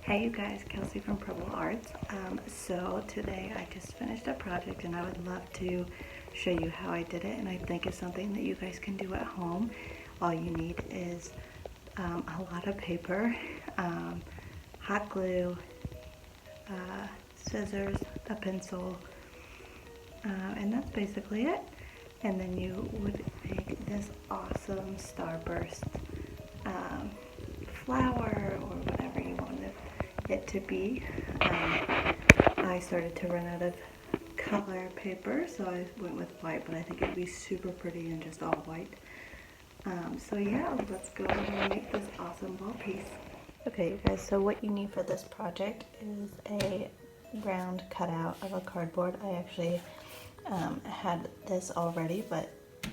Hey you guys, Kelsey from Purple Arts. So today I just finished a project and I would love to show you how I did it, and I think it's something that you guys can do at home. All you need is a lot of paper, hot glue, scissors, a pencil, and that's basically it. And then you would make this awesome Starburst flower or whatever you wanted it to be. I started to run out of color paper, so I went with white, but I think it'd be super pretty in just all white. So yeah, let's go ahead and make this awesome ball piece. Okay, you guys, so what you need for this project is a round cutout of a cardboard. I actually had this already, but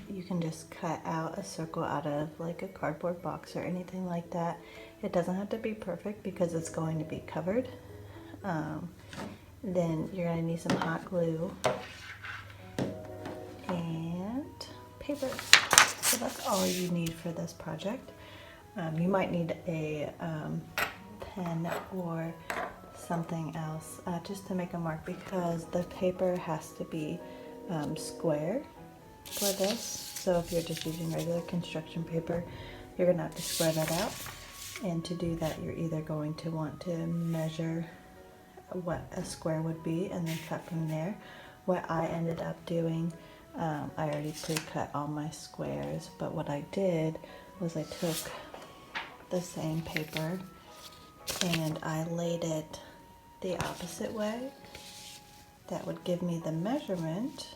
you can just cut out a circle out of like a cardboard box or anything like that. It doesn't have to be perfect because it's going to be covered. Then you're going to need some hot glue and paper. So that's all you need for this project. You might need a pen or something else just to make a mark, because the paper has to be square for this. So if you're just using regular construction paper, you're going to have to square that out. And to do that, you're either going to want to measure what a square would be and then cut from there. What I ended up doing, I already pre-cut all my squares, but what I did was I took the same paper and I laid it the opposite way. That would give me the measurement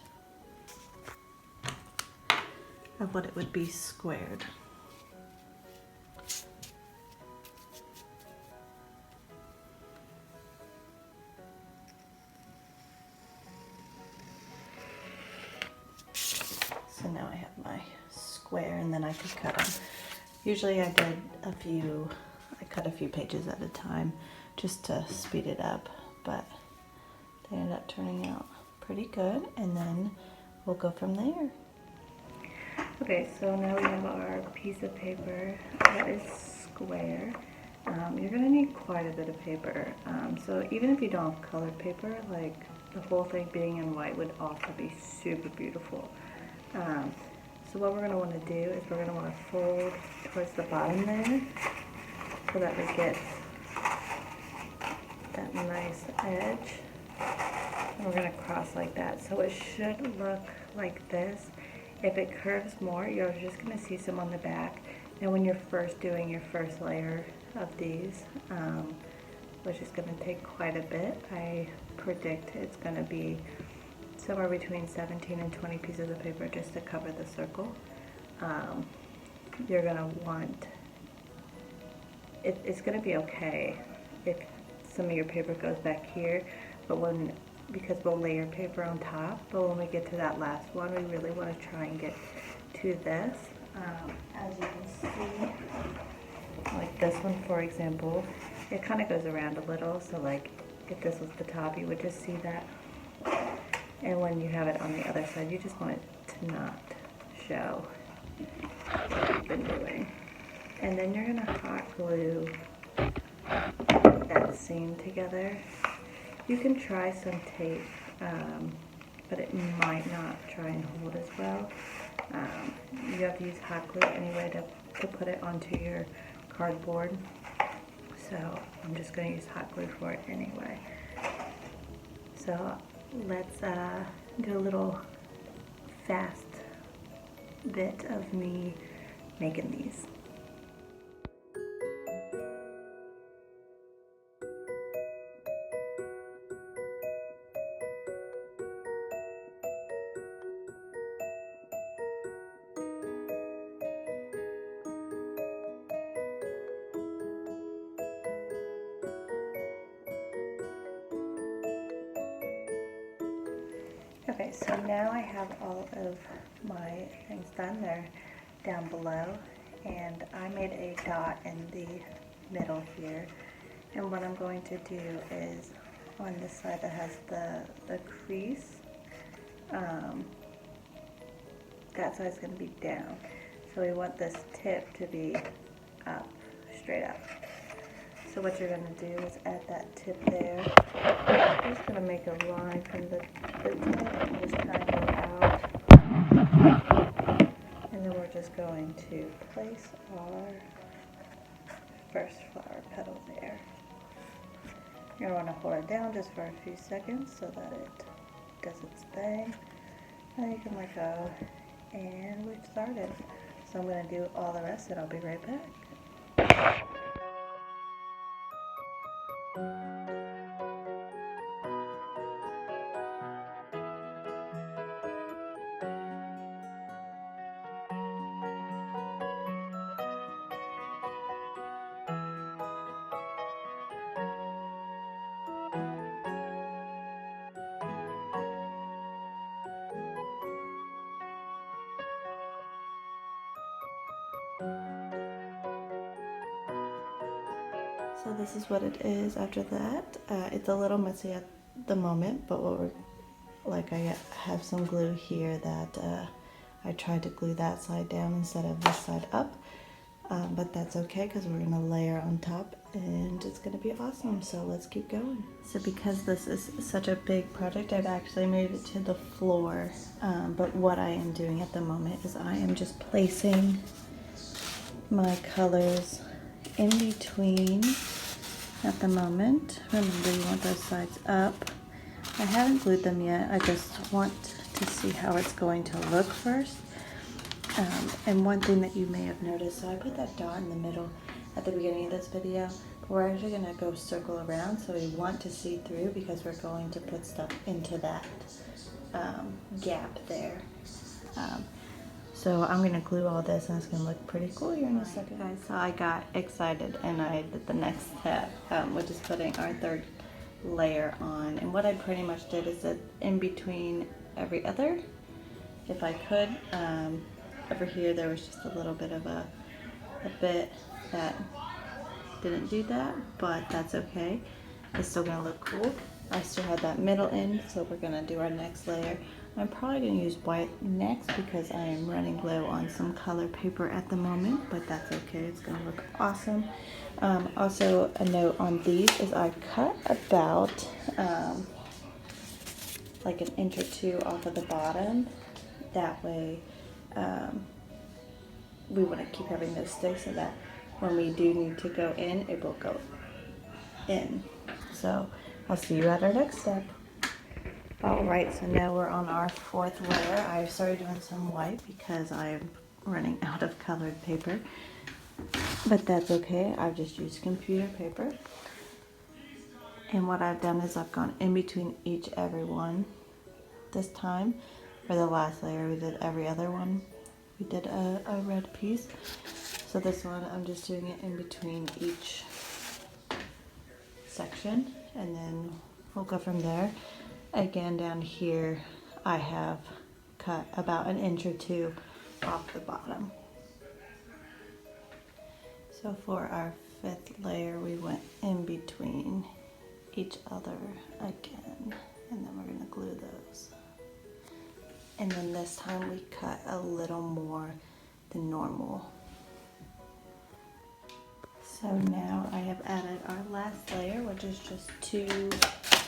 of what it would be squared. So now I have my square, and then I could cut them. Usually I cut a few pages at a time just to speed it up, but they ended up turning out pretty good, and then we'll go from there. Okay, so now we have our piece of paper that is square. You're going to need quite a bit of paper. So even if you don't have colored paper, like the whole thing being in white would also be super beautiful. So what we're going to want to do is we're going to want to fold towards the bottom there so that we get that nice edge. And we're going to cross like that. So it should look like this. If it curves more, you're just going to see some on the back. And when you're first doing your first layer of these, which is going to take quite a bit, I predict it's going to be somewhere between 17 and 20 pieces of paper just to cover the circle. You're going to want, it's going to be okay if some of your paper goes back here, but because we'll layer paper on top, but when we get to that last one, we really want to try and get to this. As you can see, like this one, for example, it kind of goes around a little, so like if this was the top, you would just see that. And when you have it on the other side, you just want it to not show what you've been doing. And then you're going to hot glue that seam together. You can try some tape, but it might not try and hold as well. You have to use hot glue anyway to put it onto your cardboard. So I'm just going to use hot glue for it anyway. So let's do a little fast bit of me making these. Okay, so now I have all of my things done. They're down below, and I made a dot in the middle here. And what I'm going to do is on this side that has the crease, that side's going to be down. So we want this tip to be up, straight up. So what you're going to do is add that tip there. I'm just going to make a line from the tip and just kind of go out. And then we're just going to place our first flower petal there. You're going to want to hold it down just for a few seconds so that it does its thing. Then you can let go, and we've started. So I'm going to do all the rest and I'll be right back. So this is what it is after that. It's a little messy at the moment, but what we're like, I have some glue here that I tried to glue that side down instead of this side up, but that's okay because we're gonna layer on top and it's gonna be awesome. So let's keep going. So because this is such a big project, I've actually moved it to the floor, but what I am doing at the moment is I am just placing my colors in between at the moment. Remember, you want those sides up. I haven't glued them yet. I just want to see how it's going to look first. And one thing that you may have noticed, so I put that dot in the middle at the beginning of this video, but we're actually going to go circle around, so we want to see through because we're going to put stuff into that gap there. So I'm going to glue all this and it's going to look pretty cool here in a second. Guys, so I got excited and I did the next step, which is putting our third layer on. And what I pretty much did is that in between every other, if I could, over here there was just a little bit of a bit that didn't do that, but that's okay. It's still going to look cool. I still have that middle end, so we're going to do our next layer. I'm probably going to use white next because I am running low on some color paper at the moment, but that's okay. It's going to look awesome. Also, a note on these is I cut about like an inch or two off of the bottom. That way we want to keep having those sticks so that when we do need to go in, it will go in. So I'll see you at our next step. Alright, so now we're on our fourth layer. I started doing some white because I am running out of colored paper, but that's okay. I've just used computer paper. And what I've done is I've gone in between every one. This time, for the last layer, we did every other one. We did a red piece. So this one, I'm just doing it in between each section, and then we'll go from there. Again, down here, I have cut about an inch or two off the bottom. So for our fifth layer, we went in between each other again, and then we're going to glue those. And then this time we cut a little more than normal. So now I have added our last layer, which is just 2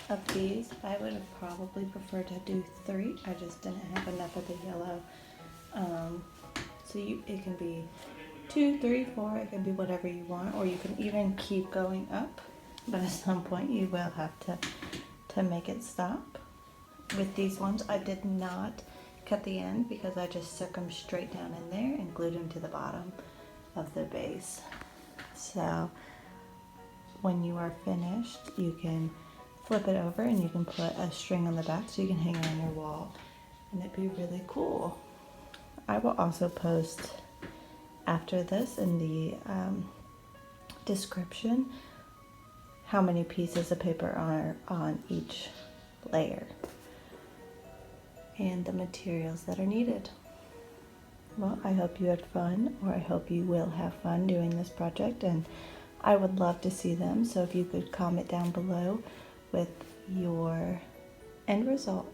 of these. I would have probably preferred to do 3. I just didn't have enough of the yellow. So it can be 2, 3, 4. It can be whatever you want, or you can even keep going up. But at some point you will have to make it stop. With these ones, I did not cut the end because I just stuck them straight down in there and glued them to the bottom of the base. So when you are finished, you can flip it over and you can put a string on the back so you can hang it on your wall, and it'd be really cool. I will also post after this in the description how many pieces of paper are on each layer and the materials that are needed. Well, I hope you had fun, or I hope you will have fun doing this project, and I would love to see them. So if you could comment down below with your end result.